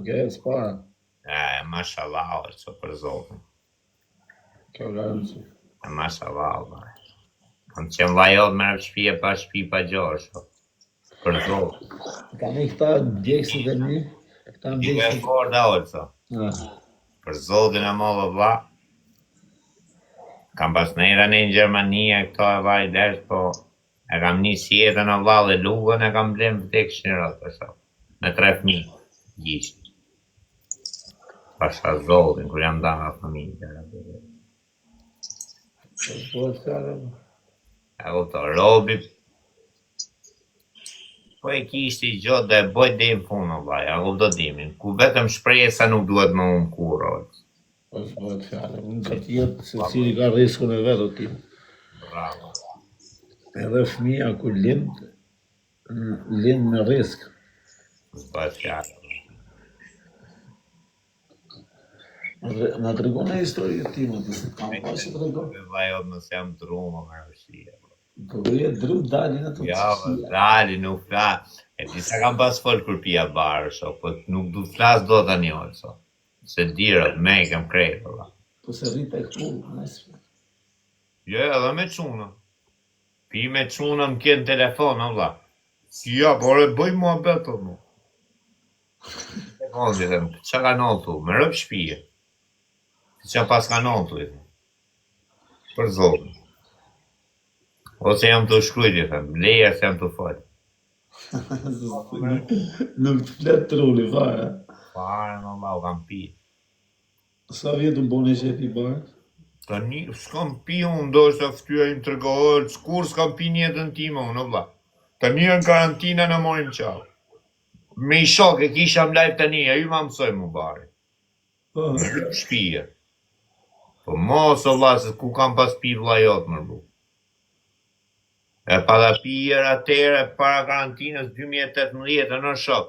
Nuk e s'para. Mashallah, që për zotin. Kjo garanci. Mashallah, valla. Kam qenë vajot me shtëpia pa shtëpi pa gjashtë. Për zotin. Tani këta djekësit e mi, këta Dikë e djekësit... forda, olëso. Për zotin e modë, valla. Kam pas nejra një në Gjermania, këto e vaj desh, po e kam një jetën o valla dhe lugën e kam blem vdek shnirat, për shumë. Me 3 fëmijë, gjishtë. Pasha zotin, kur jam da nga familje. Po të kare... E kupto, robi, po e kishti gjotë dhe e boj dhe në funë, vaj, a kupto dimin, ku vetëm shpresa nuk duhet më unë kuro. Po të kare, unë ka tjetë se cili ka riskun e vetë o tim. Bravo. Edhe fëmija ku lind me risk. Bëhet fjallë. Në të regon e historie të tim, kam pas që të regon. Vajot nëse jam të rumë, më rëshia. Po e dru dalin ato të Ja, dali, nuk flas. E disa kam pas fol kur pia barë, so, po nuk du të flas do të një orë, so. Se dirët, me i kam krejtë, valla. Po se rrit e këtu, nësë. Jo, edhe me quna. Pi me quna më kjenë telefon, valla. Si ja, por e bëj mua beto, mu. Telefon, dhe them, qa ka noltu, me rëp shpije. Qa pas ka noltu, i them. Për zotin. Ose jam të shkrujt, i them, leja se jam të fajt. Nuk të fletë trulli, fare. Fare, më ma, u kam pi. Sa vjetë më bone që e pi barë? Tani, s'kam pi unë, do është aftyja im të rgohër, s'kur s'kam pi njetën time unë, vla. Tani në karantina në morim qau. Me i shok e kisha më lajt tani, a ju ma mësoj mu bari. Në shpije. Po mos o vla, se ku kam pas pi vla jotë mërbu. E pada pijer atere para karantinës 2018 në shok.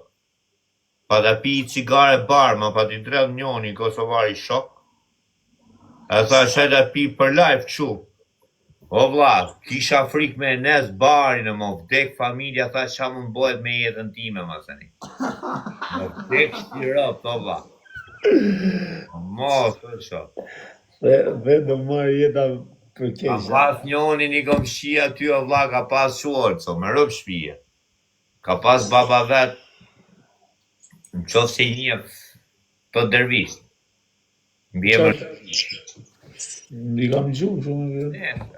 Pada pi cigare barë, ma pa t'i dredh njoni Kosovari shok. E tha shajta pi për live këshu. O vla, kisha frik me nes barin e mo vdek familja, tha qa më mbojt me jetën time, ma sëni. Më vdek shtirëp, o vla. Mo, të shok. Dhe do marrë jeta për Ka keqë. pas njoni një kom shia ty, o vla, ka pas shuarë, so, me rëp shpije. Ka pas baba vetë, në qofë se një të dervisht. Mbje më Ndi kam gjumë shumë në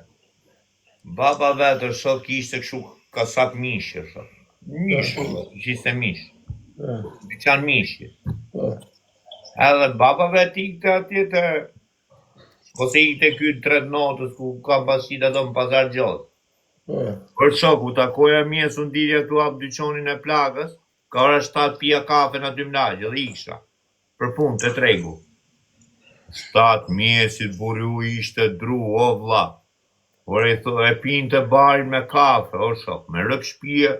baba vetë shok ishte këshu kasak mishë, shok. Mishë, ishte mishë. Dyqan mishë. Edhe baba vetë ikte atje të... Ose ikte kytë 3 notës ku kam pasit ato në pazar gjotë. Për shok, u takoja mjesë unë dirja tu apë dyqonin e plakës, ka ora 7 pia kafe në 2 mlaqë, dhe isha. Për punë të tregu. 7 mjesit burri u ishte dru, o vla. Por e pinë të barin me kafe, o shok, me rëp shpije.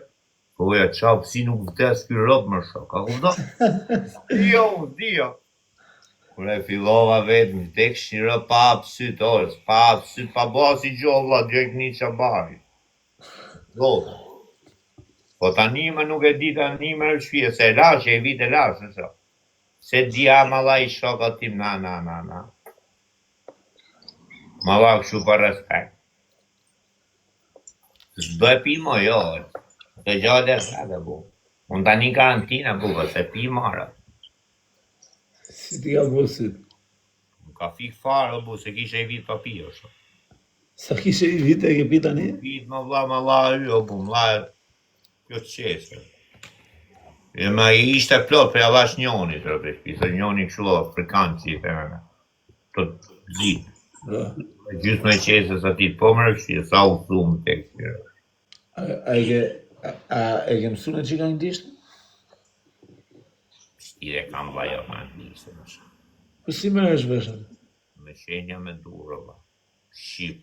Po ja qapë si nuk vdes ky rëp më shok, a kupto? Dio. Kur e fillova vetë, më tek shirë pa apsyt, orës, pa apsyt, pa basi gjolla, direkt një qabari. Zotë. Po tani më nuk e di tani më rëp shpije, se lashe, e vite lashe, shok. Se dia malla i shokat tim, na. Malla këshu për respekt. S'do e pi mo, jo, të gjallë e sa dhe bu. Unë tani karantina bu, se pi mara. Si ti ka bësit? Ka fik farë, bu, se kishe i vit pa pi, o shumë. Sa kishe i vite e ke pi tani? Vit më vla, y, o bu, mla, kjo të qesë. E ma i ishte plot për javash njoni të rëpeshpi, se njoni këshu afrikanë që i theme. Të zitë. Gjysë me qesës ati të po më rëpeshpi, sa u thumë të kësire. A e ke mësu në që ka në dishtë? Stire kam vajo në njëse në shumë. Po si me është veshën? Me shenja me durova. Shqip.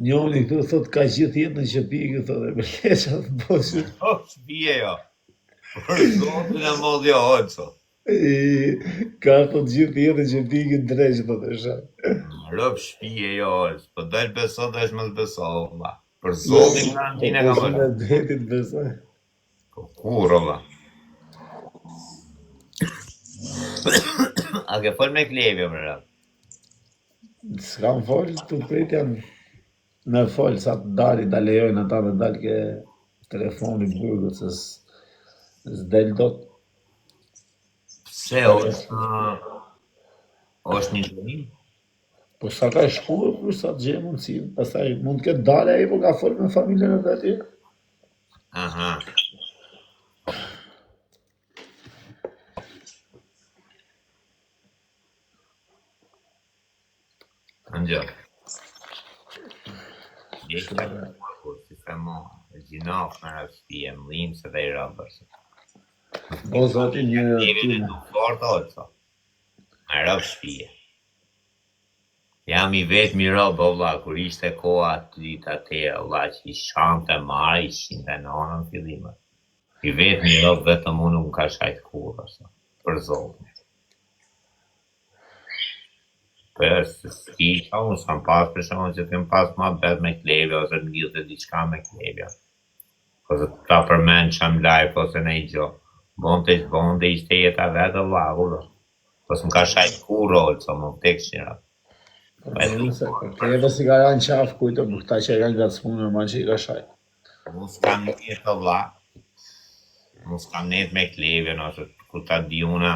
Njoni këtu thot ka gjithë jetë në qëpi, këtu thot e me leqa të bosit. O, shpije jo. Për zotin e mod jo, oqo. Ka thot gjithë jetë në qëpi këtë dreqë, thot e shatë. Rëp shpije jo, oqo. Po dojnë beso, dojnë më të beso, ola. Për zotin karantinë ka mërë. Detit besoj. Po kur, ola. A ke fol me Klevjo, më rrë? S'kam fol, të pritjen me fol, sa të dali, da lejojnë ata dhe dal ke telefoni burgut, se s'del dot. Pse, është një zënim? Po sa ka shkuar, për sa të gjej mundësin, pastaj mund të ketë dalë ai, po ka fol me familjen e vet. Aha. Angel. Gjekë kur si themo, gjinof në rastije, mlim se dhe I rëbës. Po zoti një Jemi në fort oco. Në rëbë shpije. Jam I vetë mi rëbë, vlla, kur ishte koha të dita tjera, vlla, që I shante marë, I shinte në onën fillimet. I vetë mi rëbë, vetëm unë më ka shajtë kur, për zotin. Për s'ki, unë s'kam pas për shumë që kem pas ma bet me Klevja, ose në gjithë dhe diçka me Klevja. Ose ta përmen që am live, ose në I gjo. Bonde ishte jeta vetë vagu, do. Ose më ka shajt kurol, so më tek qira. Klevja si ka janë qaf kujto, për këta që e kanë gacmu, normal që I ka shajt. Unë s'kam njët të vla. Unë s'kam njët me Klevja, ose ku ta di una,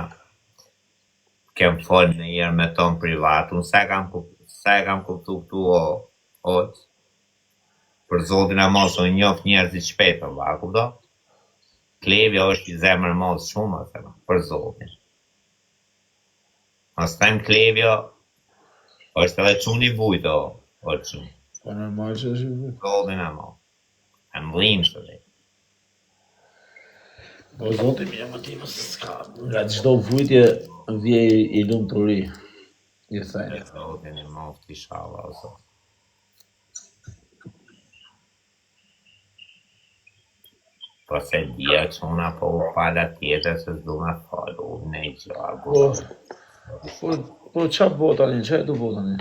kem fol në jerë me ton privat, unë sa e kam kuptu këtu oqë, për zotin e mos, unë njof njerëzit shpetë, va, kupto? Klevja është I zemër mos shumë, për zotin. Mas tajmë Klevja, është edhe quni vujtë, është shumë. Po normal që është vujtë. Zotin e mos. E mlim së dhe. Po zotin mirë më timës s'ka, nga çdo vujtje vje I lumë të ri. I thajnë. Zotin e mos t'i shala, ose. Po se dhja që una po u fala tjetër se s'du me falu, unë e gjarë. Po qa botani, qa e du botani?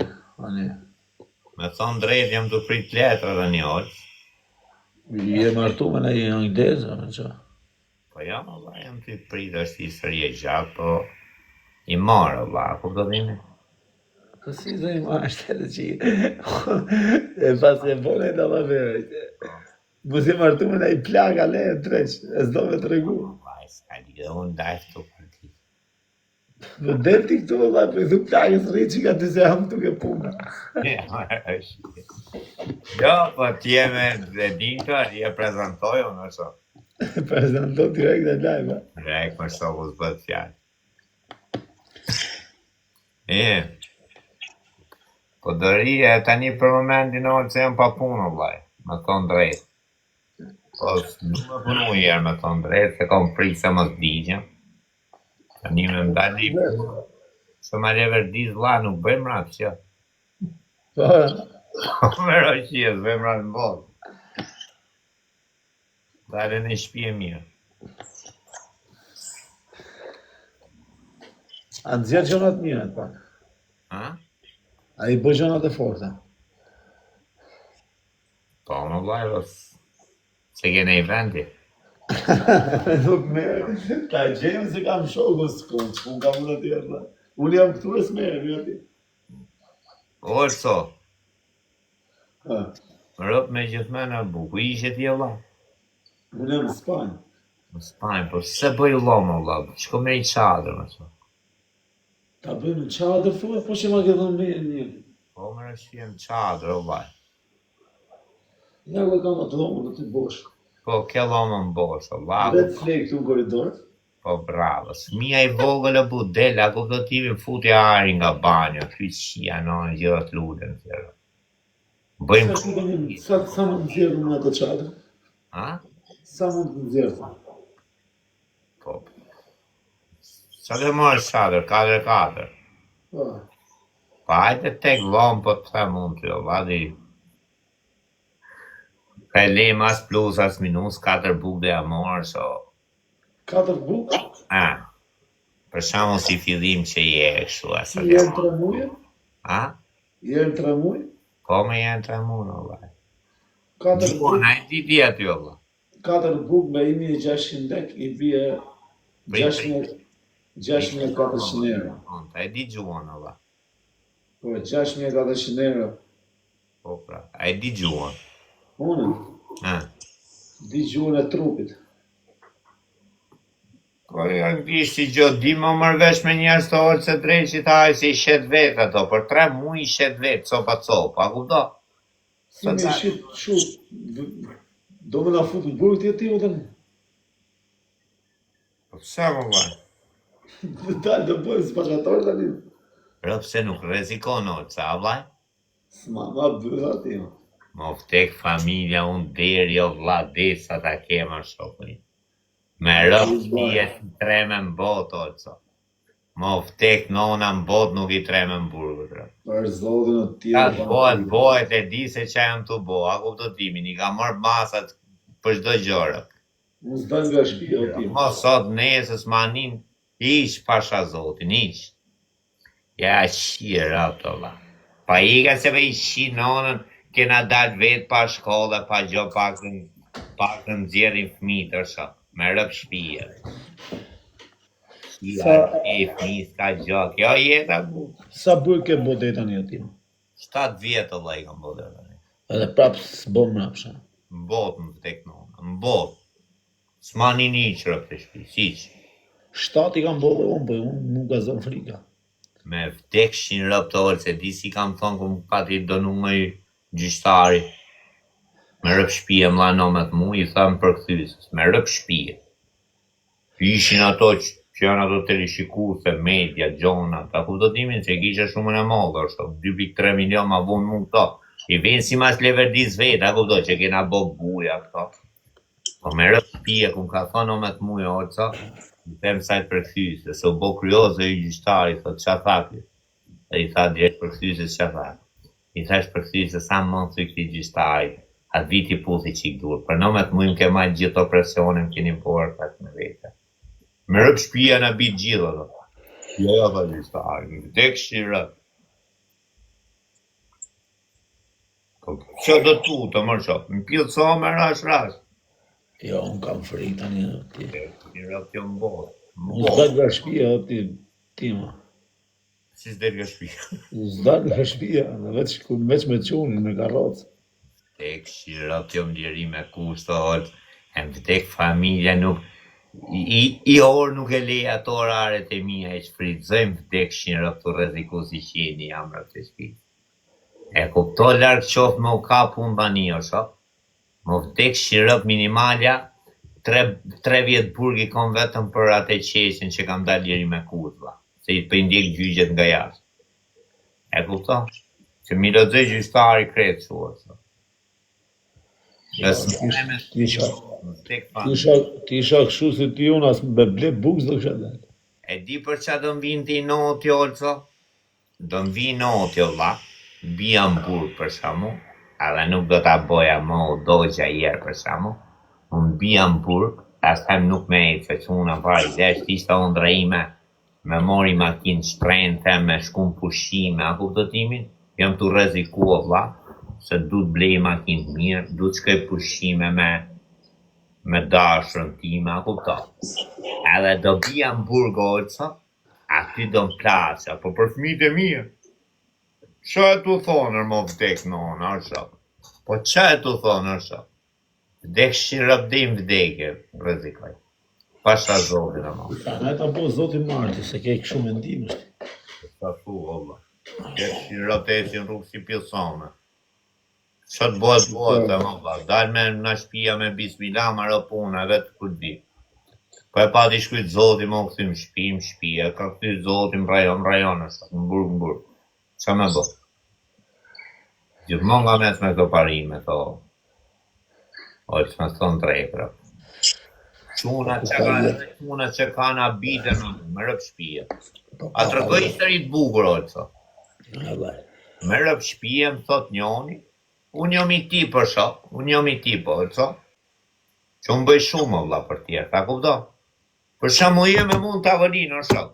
Me thonë drejt jam të prit letër dhe një orë. Je martu me në anglezë, me qa? Po jam, Allah, jam të prit, është histori e gjatë, po I marë, Allah, ku do dhimi? Po si do I marë shtetë që e pas e bone të Allah verë. Mu si martu me në I plaka le e treq, e s'do me të regu. Allah, s'ka di dhe unë dajtë të përti. Më del t'i këtu, Allah, për thu plakës rri që ka të se ham tuk e puna. Jo, po t'jeme dhe dinka, je prezentoj unë, është. Prezentoj direkt dhe live, Direkt më shoku s'bët fjallë. Po dëri e tani për momentin o që jem pa punë, vlaj, me thonë drejt. Po du me punu jerë me thonë drejt, se kom frikë se mos digjem. Tani me mdali punë. Se ma lever diz vla, nuk bëjmë ratë që. Po, Me roqies, bëjmë ratë në botë. Dale në shpi e mirë. a nëzjerë gjonat mirë, pak. Ha? A I bë gjonat e forta. Po, më vlaj, se kene I vendi. Nuk me, ta gjemë se kam shoku s'kon, që unë kam unë atjerë. Unë jam këtu e s'merë, mi ati. O, është so, Ha, rëp me gjithmena buku, ishe t'je vla. unë jam në Spanjë. Në Spanjë, po se bëj lomë, vla, qëko me I qadrë, më so. Ta bëjmë në qadër thua, po që ma ke dhëmë me një. Po, më rëshpjem qadrë, vla. Ja ku e kam atë lomë në të bosh. Po, ke lomë në boshë, vla. Dhe të flejë këtu në koridor. Po, bravo, s'mija I vogël e budela, ku do t'ivim futi ari nga banjo, kyqia, no, në gjithat lullën, tjera. Bëjmë Sa më të nxjerë në atë qadër? Ha? Sa më të nxjerë? Po. Sa dhe marrë qadër, 4-4. Po. Pa hajde tek lomë, po të them unë të jo, vadi. Ka e lejmë as plus, as minus, 4 buk dhe amorë, so. 4 bukë? Për shembull si fillim që je kështu asë. Janë 3 muaj? Ha? Janë 3 muaj? Po me janë 3 muaj, valla. 4 bukë. Na e di aty, valla. 4 bukë me 1600 lek I bie 600 6.400 euro. E di gjuhën, Allah. Po, 6.400 euro. Po, pra, e di gjuhën. Unë? Di gjuhën e trupit. Ko anglisht i gjë, di më mërvesh me njerës të orë se drejqit hajë si i shet vetë ato, për 3 mu i shet vetë, copa, a kupto? Si me i shet shumë, do me na futu burë të jeti, më Po pëse më bëjë? Dalë do bëjë spashator të një. Pëse nuk rezikon orë, sa vlaj? S'ma bërë ati, më. Më vtek familja unë deri o vla desa ta kema shokërin. Me rëpë shpije si treme në botë, oco. Më vtek nona në botë nuk i treme në burgët. Për zotin o tjerë. Bohet e di se që jam të bo, a ku të timin, i ka mërë masat për shdo gjërë. Më s'dan nga shpije o tim. Më sot nesës ma nin, ish pasha zotin, ish. Ja shirë rëpë la. Pa i ka se për i shi nonën, kena dalë vetë pa shkolla, pa gjo pak në zjerin fmi të shë. Me rëpë shpije. Shia e fmi s'ka gjo. Kjo jetë bu. Sa burë ke bodeta një tim? 7 vjetë Allah i kam bodeta një. Edhe prapë s'bo mrapsha. Në botë më vdek nonë. Në botë. S'ma një që rëpë të shpi. Si që. 7 i kam bodhe unë, për unë nuk ka zonë frika. Me vdek shin rëpë të orë, se di si kam thonë këmë pati donu më i gjyshtari. Me rëpë shpije më lanomet mu, i thamë për këthysës, me rëpë shpije. Ishin ato që janë ato të rishikuse, media, gjona, ta kuptotimin që kisha shumën e mollë, është 2.3 milion ma vunë mu këto. I venë si mas leverdis vetë, ta kupto që kena bo buja këto. Po me rëpë shpije, këmë ka thonë omet mu e orëca, i them sajtë për këthysës, se u bo kryozë e i gjyshtari, thot qa thakli. Dhe i tha direkt për këthysës qa thakli. I thash për këthysës sa më të këti gjyshtari. Atë viti puthi qik dur, për nëmet mujmë ke majtë gjithë opresionim keni porë pak me vete. Me rëpë shpija në bitë gjithë, dhe. Jo, dhe gjyshtari, në vdek shirë. Që do tu të më shopë, më pjëtë so me rash. Jo, unë kam frikë tani në ti. Një rëpë të më botë. Unë s'dal nga shpija o ti ma. Si s'del nga shpija? Unë s'dal nga shpija, në veç me qunin, me karrocë. Vdek shirë të më liri me kushtë, e më vdek familja nuk, i orë nuk e leja të oraret e mija e që fritzojmë vdek shirë të reziku si qeni jam rëpë të shpitë. E kupto larkë qofë me u kapu në bani o shok, më vdek shirë minimalja, 3 vjetë burgi kom vetëm për atë qeshin që kam dalë liri me kushtë, se i për ndjek gjyqet nga jashtë. E kupto? Që mi lëzë gjyshtari kretë që o shok. Ti isha këshu se ti unë asë me ble bukës do kësha dhe. E di për qa do më vinë ti noti olëco? Do më vinë noti ola, bia më burë për shamu, edhe nuk do t'a boja më o dojgja jerë për shamu, unë bia më burë, as tem nuk me e që unë pari desht ishta unë drejime, me mori makinë shtrejnë, them me shkum pushime, a kuptotimin, jam të reziku o vla, se du të blej makinë mirë, du të shkoj pushime me dashërën time, a kupto. Edhe do bia në burgojca, aty do më plaqa, po për fëmijët e mirë. Qa e tu thonër më vdek nënë, është? Po qa e tu thonër, është? Vdek shirëbdim vdekje, rëzikaj. Pasha zotin e më. Ne ta po zotin Marti, se ke këshu mendim është. Sa thu, olla. Vdek shirëbdesin rrugë si pjesone. Qa të bëhet, e më ba. Dalë me në shpia me bismillah, ma rë puna, vetë këtë di. Po e pati shkujtë zotin, më këthim shpia, ka këthim zotin rajon, është, në burg. Qa me bë? Gjithmon nga mes me këto parime, to. O, që me thonë drejkra. Quna që ka në abitën, me rëpë shpia. A të rëgoj historit bukur, oqëso. Me rëpë shpia, më thot njoni, unë jom i ti për shok, oqëso. Që unë bëj shumë, vla, për tjerë, ta kupdo? Për shamu jeme mund të avërinë, o shok.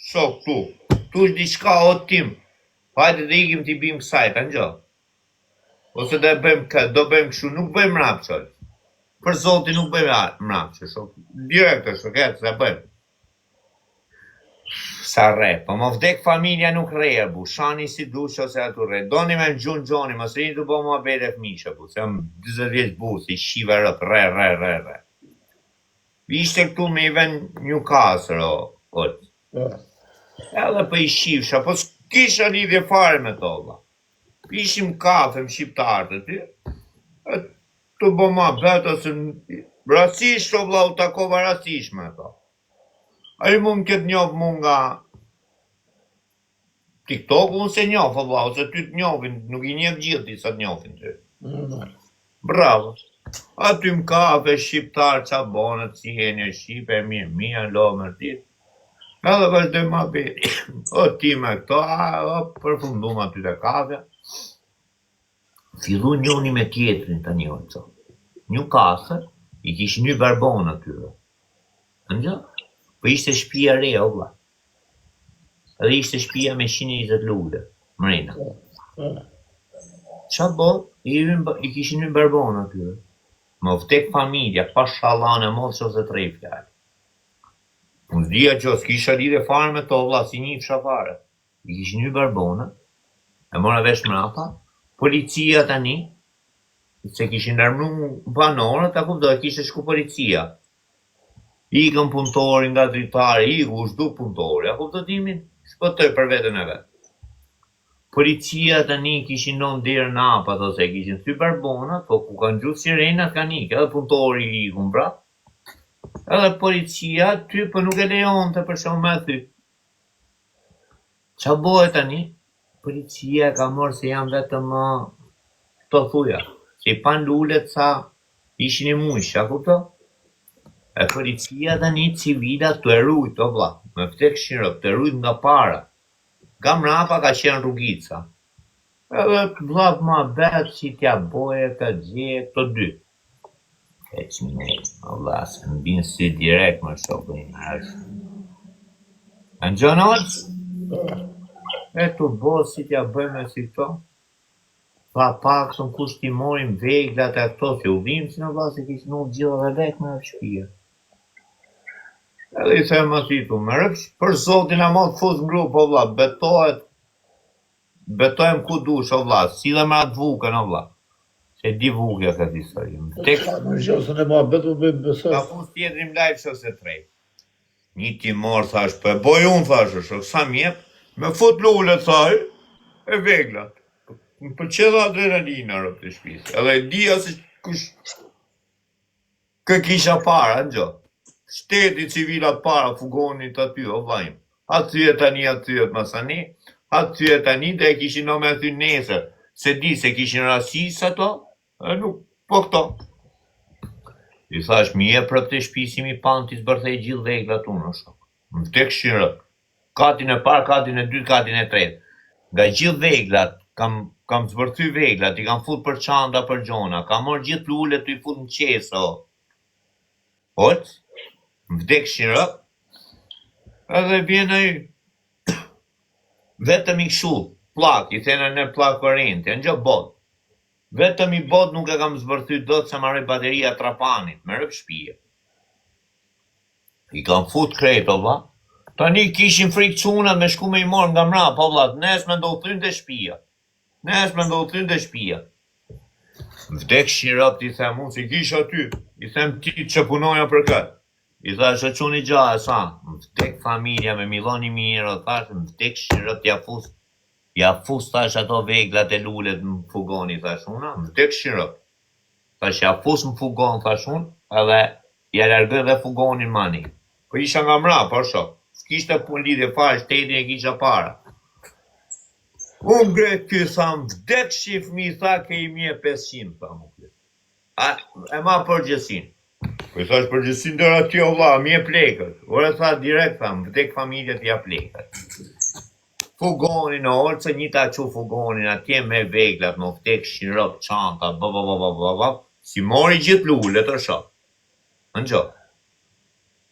Shok, tu është diçka o tim. Hajde dhe ikim t'i bim kësaj, të nxo. Ose do bëjmë këshu, nuk bëjmë mrapë, për zoti nuk bëjmë mrapë, shok. Direkt, shok, se bëjmë. Sa re, po më vdek familja nuk reja, bu, shani si dush ose atu re. Doni me në gjoni, më së një të bo më bete fmisha, bu, se më 20 vjeç bu, si shiva rët, re. Ishte këtu me i ven Newcastle, edhe për i shifsha, po s'kisha lidhje fare me to, ba. Ishim kafe më shqiptarët të ty, të bo më bete, se rasisht o vla u takova rasisht me to. A i mund këtë njofë mund nga TikTok, unë se njofë, vlau, se ty të njofin, nuk i njef gjithë ti sa të njofin ty. Bravo. Aty më kafe, shqiptar, qa bonët, si henje shqipe, mirë, lo mërti. Edhe vazhdoj ma beti. O ti me këto, përfundum aty të kafe. Fillu njoni me tjetrin të njojnë, co. Një kasë, i kishë një barbon atyre. Ndja? Po ishte shtëpia re, o vlla. Edhe ishte shtëpia me 120 lule, mrena. Qa bo, i kishin një barbon atyre. Më vdek familja, pa shalane, mos ose 3 fjallë. Unë zdia që s'kisha lidhe fare me to, vlla, si një fsha fare. I kishin një barbona, e mora vesh mrapa, policia tani, se kishin nërmru banorët, a kuptoj, kishte shku policia. Ikën punëtori nga dritare, iku shdu punëtori, a kuptotimin? Shpëtoj për vetën e vetë. Policia tani kishin non dirë në apat, ose kishin thy barbonat, po ku kanë gjutë sirenat kanë ikë, edhe punëtori ikën pra. Edhe policia ty për nuk e lejon të për shumë me thy. Qa bojë tani? Policia ka morë se janë vetëm të thuja, se i pan lullet sa ishin i mujsh, a kupto? E policia dhe një civila të erujt, o vla, me vdek shirëp, të erujt nga para. Ka mrapa ka qenë rrugica. Edhe vlat ma betë si t'ja boje, ka gje, të dy. E që me, o vla, se në binë si direkt më shokë një nërës. Në gjonot? E të bo si t'ja bëjme si këto? Pa pak të në kush t'i morim veglat e këto, që u vim si në vla, se kishë nuk gjithë dhe vek me shpia. Edhe i them atitu, me rëpsh, për zotin a mos fuz në grup, o vla, betojmë ku dush, o vla, si dhe me atë vukën, o vla. Se di vukja këtë historim. Në gjosën e ma betu bëjmë besoj. Ka fuz tjetërim live shose 3. Një ti morë, thash, për boj unë, thash, shok, sa mjep, me fut lullet, thaj, e veglat. Për që dhe adrenalina, rëp të shpisë. Edhe dia se kush kë kisha para, në gjo. Shteti civilat para fugonit aty, o vlajmë. Atë thyet tani, atë thyet masani, atë thyet tani dhe e kishin në me thy nesër. Se di se kishin rasis ato, e nuk, po këto. I thash, mi e për të shpisim i pantis bërthej gjithë veglat unë, o shok. Më vdek shirë, katin e parë, katin e dytë, katin e tretë. Nga gjithë veglat, kam zbërthy veglat, i kam fut për çanta, për gjona, kam morë gjithë lullet të i fut në qesë, o. Otë? Më vdek shirë, edhe vjen ai vetëm i kshu, plak, i thena në plak korrente, në gjë bot. Vetëm i bot nuk e kam zbërthy dot se marrë bateria trapanit, me rëp shpije. I kam fut krejt, o vla. Tani kishin frikë çunat me shku me i morë nga mrapa, o vla, nesme ndo thyn dhe shpija. Vdek shirëp, i them unë, si kisha ty, i them ti që punoja për këtë. I thash, o quni gjahë, sa, më vdek familja me miloni mirë, o thash, më vdek shirët, ja fus, thash, ato veglat e lullet më fugoni, thash, una, më vdek shirët. Thash, ja fus më fugon, thash, unë, edhe, ja largë dhe fugonin mani. Po isha nga mra, po shok, s'kishte pun lidhje fare, shtetin e kisha para. Unë grejt kjo, sa më vdek shif mi, tha, ke i mje 500, tha më kjo. E ma përgjësin. Po i thash përgjësin dërë atje, o vla, mi e plekët. Ore tha direkt, tha, më vdek familjet ja plekët. Fugonin, o orë që një ta që fugonin, atje me veglat, më vdek shirop, çanta, si mori gjithë lullet, o shok. Në gjo.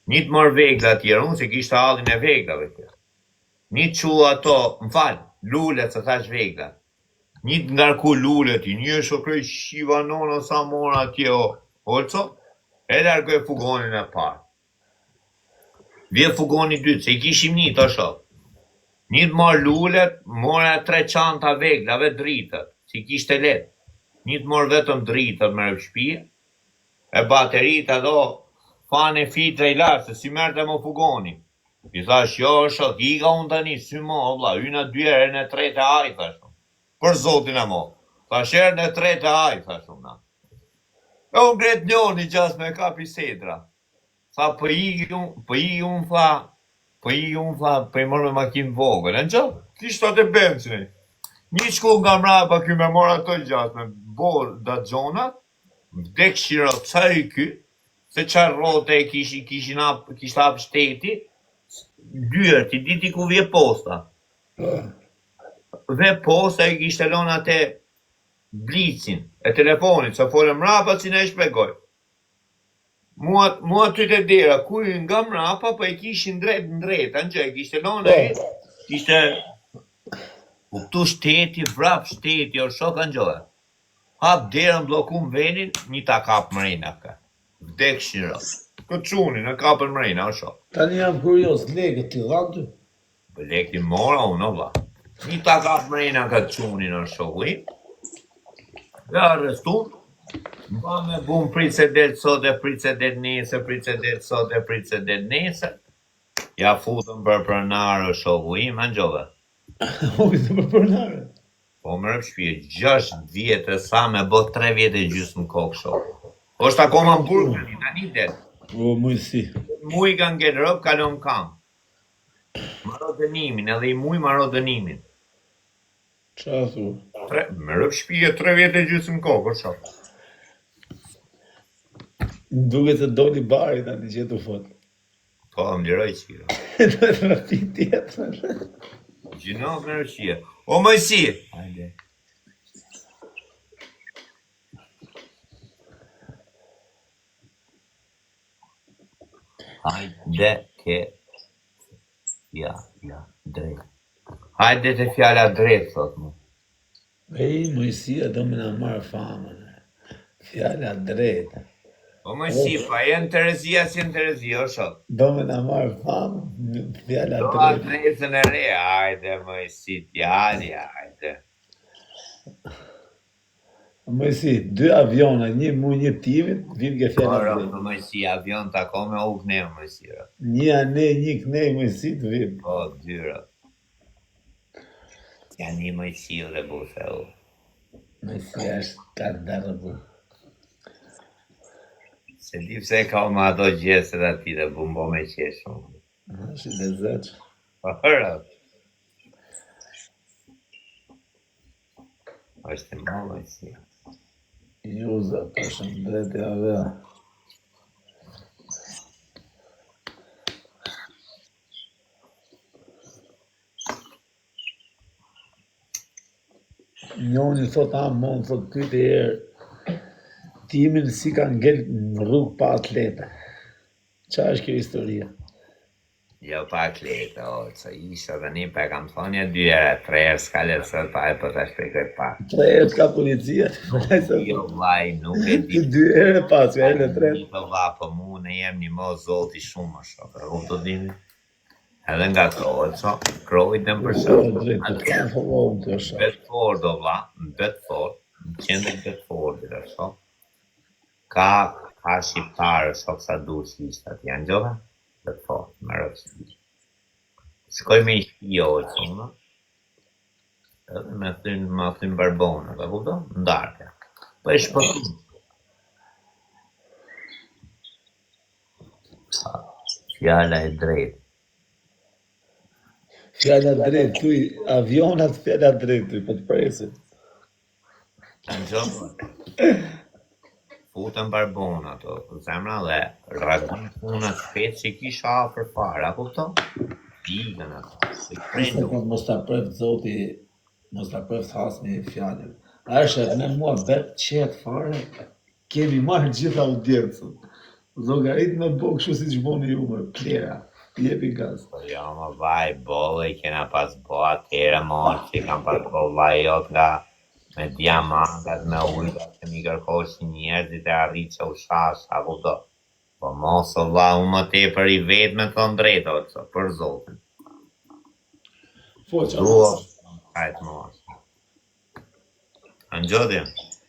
Një të mor veglat tjerë, unë se kishtë hallin e veglave tjerë. Një që ato, më falë, lullet se thash veglat. Një të ngarku lullet, një shokrej shiva nono sa mora atje, o orëco, e largoj fugonin e parë. Vje fugoni dytë, se I kishim një të shok. Një të marrë lullet, mora 3 çanta veglave dritët, si kishte letë. Një të marrë vetëm dritët me rëpshpia, e baterit ato fane fitre I lartë, se si merte më fugoni. I thash, jo shok, I ka unë tani, sy mo, obla, yna 2 herën e 3 aj, thashum. Për zotin e mo. Thash herën e 3 aj, thashum na. E unë gret njoni gjas me kapi sedra. Tha, për I unë, për I mërë me makinë vogën, e në që? Kishtë atë e bensin. Një shku nga mrapa ky me mora të gjatë, me borë da gjonat, vdek shira ca I ky, se qarë rote e kishtë hapë shteti, dyër, ti diti ku vje posta. Dhe posta I kishtë elon atë blicin e telefonit, se fore mrapa që ne I shpegoj. Mua ty të dera, ku nga mrapa, pa I kishin drejt në drejt, anë që, kishte lona kishte kuptu shteti, vrap shteti, o shok anë gjohet. Hap derën, blokum venin, një ta kap mrejna ka. Vdek shira. Këtë qunin, e kapën mrejna, o shok. Tani jam kurios, legët ti dhantu? Lekti mora unë, o vla. Një ta kap mrejna ka qunin, o shok, ujë. Dhe arrestun, ba me bun prit se del sot e prit se del nese, prit se del sot e prit se del nese. Ja futën për pronarë, o shoku im, anë gjove. Ujtë për pronarë? Po më rëpë shpje, 6 vjetë sa me bot 3 vjetë e gjysë në kokë shoku. O shtë akoma më burë, një tani del. O, mujësi. Muj ka ngellë rëpë, kalon kam. Maro dënimin, edhe I muj maro dënimin. Qa thu? Më rëpë shpje, 3 vjetë e gjysë në kokë, o shoku. Duke të doli bari tani që të fotë. Po, më liroj qira. Do të rëti tjetër. Gjino më rëshia. O mëjsi! Hajde. Hajde ke fjalla drejt. Hajde te fjalla drejt, thot mu. Ej, mëjësia do me në marë famën. Fjalla drejt. O mëjsi, pa e në Terezia si në Terezia, o shok. Do me në marë famën. Fjalla Do drejt. drejtën e re, hajde mëjsi, tjali, hajde. Mëjësi, 2 aviona, një mu një timit, vim ke fjalla Ora, drejt. mëjsi, avion të ako me u këne, mëjsi. Një ane, një kënej, mëjësi të vim. Po, dyra. Janë një mëjsi dhe buse u. Mëjësi është ka darë bu. Se di pse ka më ato gjeset ati dhe bumbo me qeshun. Është I lezeq. Ora. është e malë si. Juza, pashëm drejt e avea. Njoni thot, mon, thot, pyte herë, timin si ka ngell në rrugë pa atleta. Qa është kjo historia? Jo pa atleta, o, që isha dhe një pe kam thonë 2 herë, 3 herë s'ka letësët pa e për të shpekoj pa. 3 herë ka policia? Jo vaj, nuk e di. 2 herë pas, ka herë 3. Të va, për mu në jem një mo zoti shumë është, për u të dini. Edhe nga krohet, so, krohet në përshë. Bedford, o vla, në Bedford, në qendër Bedfordit, është, ka shqiptarë, shok sa du shishtat, janë gjove? Bedford, më rëpës. Shkoj me I shpio, qëmë, edhe me thyn barbonë, ka kupto? Ndarke. Po e shpëtum. Fjala e drejtë. Fjala drejt, tuj, avionat fjala drejt, tuj, për të presit. Në gjopë, futën barbonë ato, zemra dhe ragun punat shpet që kisha për fara, kupto? Digën ato, se krendu. Mos ta preft zoti, mos ta preft hasmi fjallën. A është me mua vetë qetë fare, kemi marrë gjitha audiencën. Zogarit me bo kështu si që boni ju më, plera, jepi gaz. Po jo më vaj, bolle, I kena pas bo atere morë, që kam pas bo vajot nga me diamantat, me ujta, që mi kërkoshin njerëzit e arrit që u shash, a kupto? Po mos o vlla, unë më tepër i vetë me thënë drejtë, o për zotin. Po, Dua, hajtë mos. Në gjodje,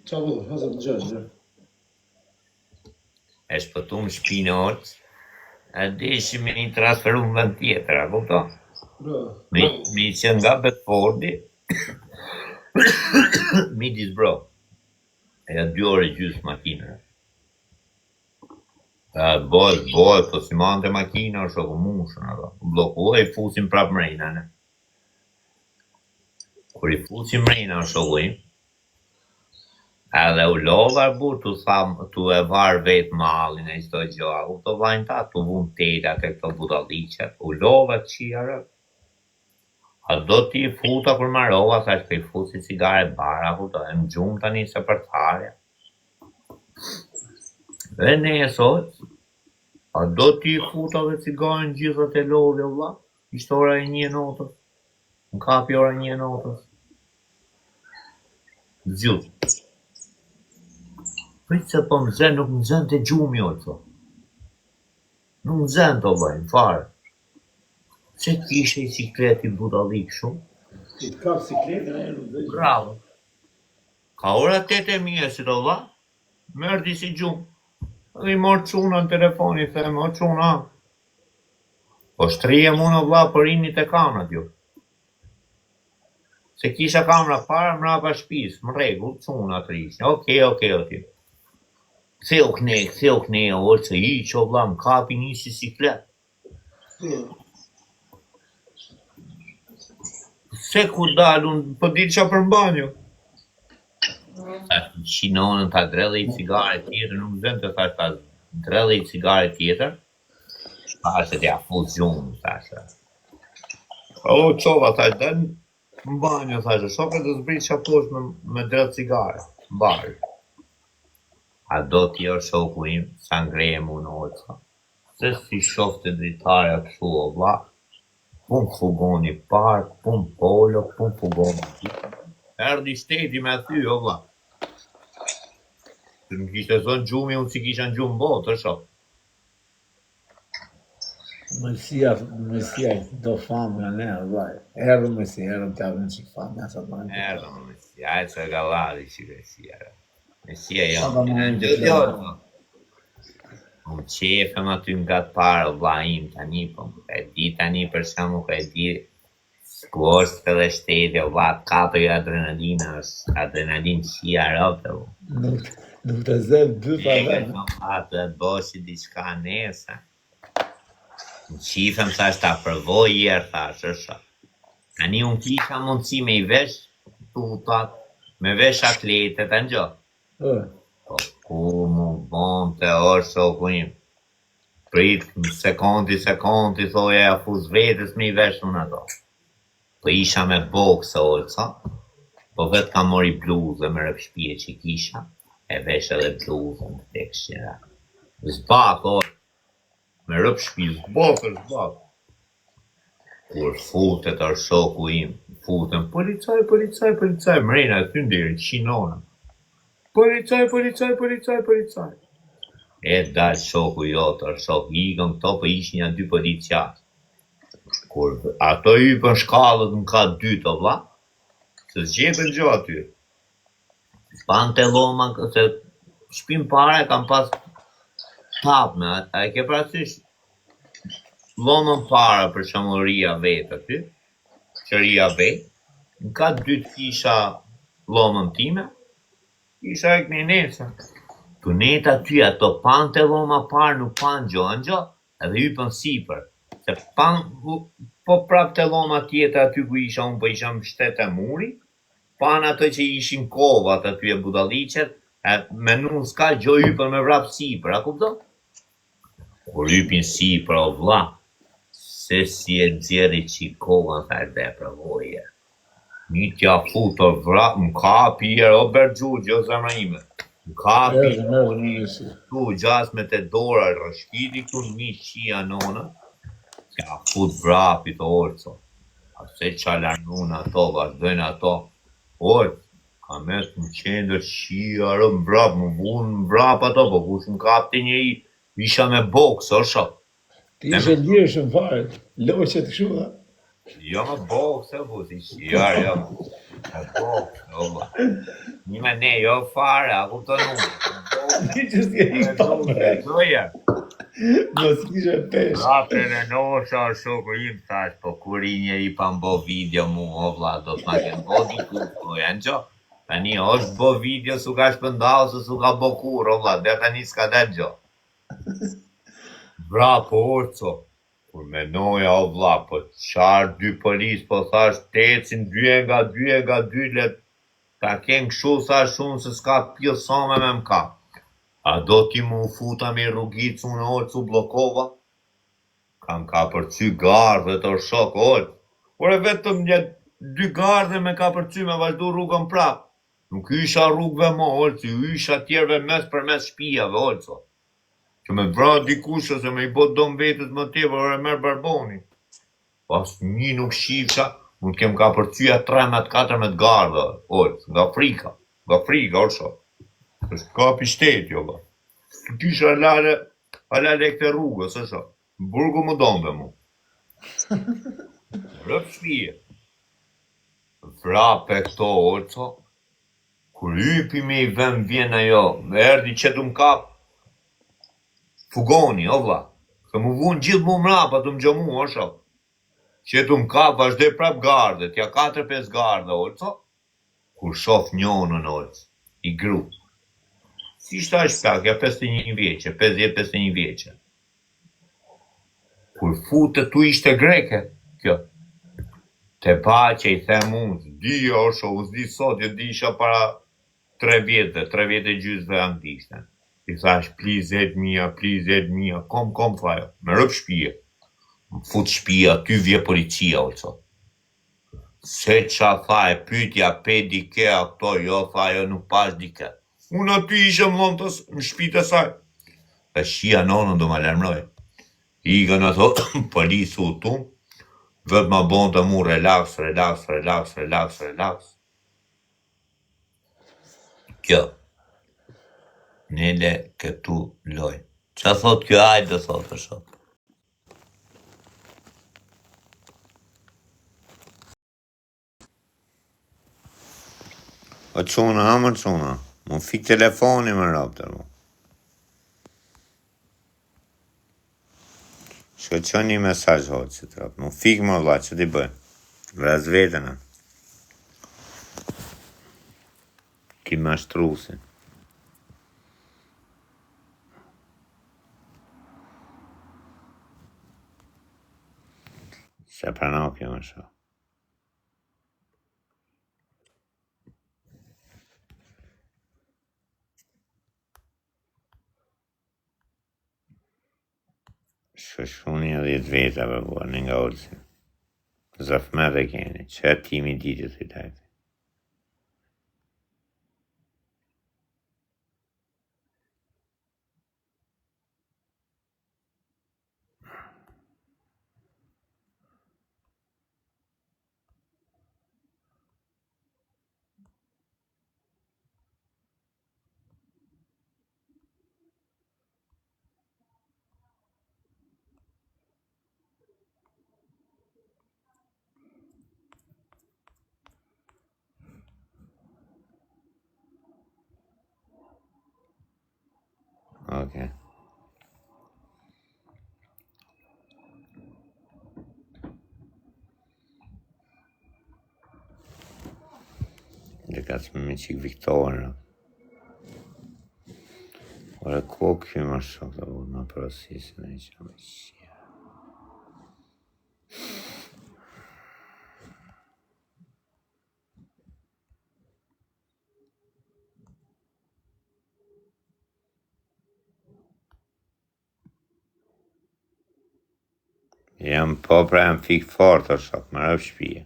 qa vëllë, hazër në gjë. e shpëtu më shpinë orës, e dishi me një transferu në vend tjetër, a kupto? Me i qenë nga Bedfordi, midis bro. E 2 ore gjysë makinër. Bojë, po si mante makina, është o mushën, ato. Blokuoj, fusim prap mrejna, ne. Kur i fusim mrejna, është o gojim, edhe u lovar bur, tu e varë vetë malin e qdo gjoa, u të vajnë ta, tu vun teta të këto budalliqet, u lovar qia. A do t'i futa kur marova, thash për i fusi cigare bara, e më gjumë tani se për tharja. Dhe ne e sot, a do t'i futa dhe cigare në gjithët e lodhe, vlla? Ishtë ora e 1 notës, në kapi ora 1 notës. Zjutë. Pritë se po më zënë, nuk më zënë të gjumi o të. Nuk më zënë të bëjnë, farë. Se kishe i cikleti budallik shumë? I të kapë cikletin e nuk dhe gjë. Bravo. Ka ora 8:00 si do vlla, mërdi si gjumë. Dhe i morë quna në telefoni, theme, o quna. Po shtrije mu në vlla për rinit e kamrat ju. Se kisha kamra para mrapa shpis, më regull, quna të rishnë. Okej. Ktheu kne, orë që i që vlla më kapi një si ciklet. Se ku dalun, po di qa për mbanjo. Thash, qinonën ta drelle i cigare tjetër, nuk zënë të thash ta drelle i cigare tjetër. Thash e t'ja fut gjumë, thash. O, qova, thash, den mbanjo, thash, shoke të zbrit qa posh me drelle cigare, barë. A do t'jo shoku im, sa ngreje mu në oqa. Se si shofte dritarja kështu o vlla. Pun fugoni park, pun polo, pun fugoni. Erdi shteti me thy, o vlla. Se më kishte zonë gjumi, unë si kisha në gjumë botë, shok. Mësia do famë nga ne, vaj. Erë mësia, erë të avën që famë, nga sa të majnë. Erdo më mësia, ajë se galari që mësia. Mësia jo, në gjëdjotë. Unë qefëm aty nga të parë, vlla im tani, po e di tani për shamu, e di sportës dhe shtete, vlla kapë i adrenalin qia rëpë. Nuk të zëmë dy pa Ega vetë. në fatë dhe boshi diçka nesa. Në qifëm thash ta përvoj jerë, thash, është. Tani unë kisha mundësi me i vesh tutat, me vesh atletet, në gjohë. Po ku mu bon të orë shoku im. Prit sekundi, thoja ja fuz vetës me i vesh unë ato. Po isha me bokse orëca, po vetë ka mori bluzë me rëpshpije që kisha, e vesh edhe bluzën të tekshira. Zbak orë, me rëpshpije, zbak. Kur futet orë shoku im, futen policaj, mrena e ty ndiri, qinona. Policaj. E dalë shoku jotë, shok ikën këto për ishin janë 2 policiatë. Kur ato ypën shkallët në ka 2 të vlla, se zgjetën gjo aty. Pante loma, se shpim pare kam pas tapme, a e ke prasysh lomën para për shamoria vetë aty, qëria vetë, në ka 2 të kisha lomën time, isha e këni nesa. Tu neta ty ato pante loma parë nuk pan gjo, edhe ypën sipër. Se pan, po prap të loma tjetër aty ku isha unë, po isha më shtetë e muri, pan ato që ishin kovat aty e budalliqet, me nun s'ka gjo ypën me vrap sipër, a kupto? Kur ypin sipër, o vlla, se si e nxjerri që kova, thash dhe provoje. Një t'ja futur vrap, më kapi o bergjugje, o zemra ime. Më kapi, tu gjas me të dora, rëshkiti këtu një qia nona, t'ja fut vrapit orco. A se qalarnun ato, vazhdojnë ato, orc, ka mes më qendër qia, më vrap, më vunë më vrap ato, po kush më kapti njëri, Isha me boks, o shok. Ti ishe lirshëm fare, loqet kështu, ha? Jo me boks, e bu, jo. Me boks, o. Një me ne, jo fare, a kupton unë. Ti që s'ke i fare. Doja. Mos kishe pesh. Rape në nosha, shoku im thash, po kur i njeri pa mbo video mu, o vla, do t'ma ken bo diku, o janë gjo. Tani, është bo video, su ka shpëndau, se su ka bo kur, o vla, dhe tani s'ka dhe gjo. Bra, po orco, kur menoja, o vla, po qarë dy polis, po thash, tecin, dy nga dy, let, ta ken këshu, thash unë, se s'ka pjësome me m'ka. A do ti mu futa me rrugit, unë orcu blokova? Kam ka përcy gardhe të shok, orë. Por e vetëm një 2 gardhe me ka përcy me vazhdu rrugën prap. Nuk isha rrugëve mo, orë, isha tjerve mes për mes shpijave, orë. Që me vra dikush ose me i bot dom vetës më tepër, orë e merë barboni. Pas një nuk shifsha, nuk kem ka përcyja 13-14 gardhe, orë, nga frika, orë shok. është kapi shteti, jo, ba. Kisha alale këte rrugës, e shok. Burgu më dombe mu. Rëp shpije. Vrape këto orco. Kur ypi me i vëm vjen ajo, me erdi që du m'kap. Fugoni, o vla. Se mu vun gjithë mu mrapa të m'gjomu, o shok. Që du m'kap, vazhde prap garde, tja 4-5 garde, orco. Kur shof njonën, orco, i gru. Si shta shpak, ja 51 vjeqe, 50-51 vjeqe. Kur fute tu ishte greke, kjo. Te pa që i them unë, di osho, u zdi sot, jo di isha para 3 vjetë gjysë dhe anglishtën. I thash, please aid mia, kom, thajo, me rëp shpije. Më fut shpija, ty vje policia, oco. Se qa tha e pytja, pe dike, a këto, jo, thajo, nuk pas dike. Unë aty ishe më shpite saj. Dhe shia nonën do më lërmroj. Igën ato polisu u tum, vetë ma bon të mu relax. Kjo, nele këtu loj. Qa thot kjo ajde, thot të shok. O quna, mu fik telefoni më rapte mu. Shko që një mesaj hoqë që të rapë, mu fik më vla, që t'i bëj. Vraz vetën e. Ki ma shtrusin. Se pranopja më shok. Shkëshuni e 10 vetave bua, në nga orësin. Zafme dhe keni, që timi ditë të i tajtë. Okay. Dhe ka të me qik Viktorë. Ore ko kjo më shok të vëllë në prosesën e që më qia. Jam po pra jam fik fort o shok, më rëp shpije.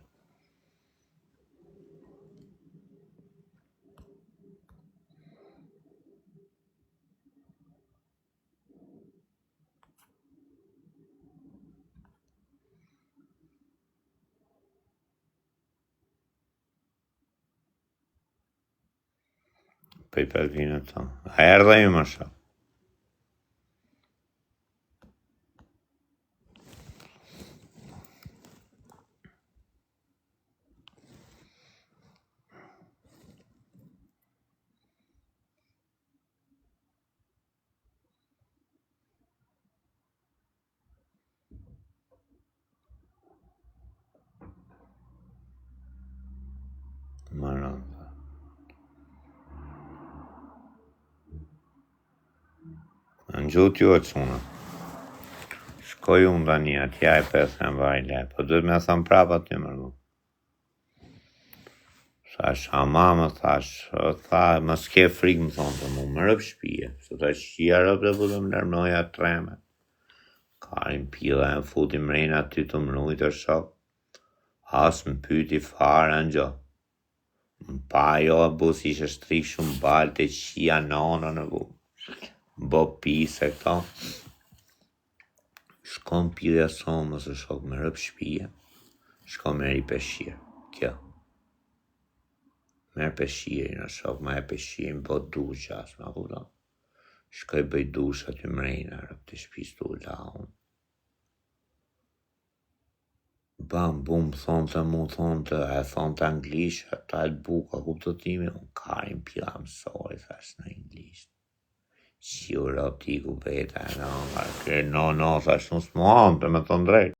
Për i për vinë të. A erdhe ju më shok. gjutë ju e cuna. Shkoj unë da një atja e pesën vajle, po duhet me thëmë prapa ty mërgu. Thash, a mama, më s'ke frikë më thonë të mu, më rëpë shpije, se ta shqia rëpë dhe vëllë më lërmënoja treme. Karin pila e më futi mrejnë aty të mrujt të shok, as më pyti fare në gjo. Më pa jo e bus ishe shtrik shumë balë të qia nona në bu. Bo pise këto. Shkon pilja sonë mësë shok me rëpë shpije, shkon me ri peshirë, kjo. Merë peshirin në shok, ma e peshirin, bo dusha, as ma kupton. Shkoj bëj dusha të mrejna, rëpë të shpistu u la unë. Bam, bum, thonë të mu, thonë të, e thonë të anglisht, ta e buka, kuptotimi, unë karin pila mësoj, thash në anglisht. Që u rëpë ti ku beta, no, thash, unë s'mo anë, të me thonë drejt.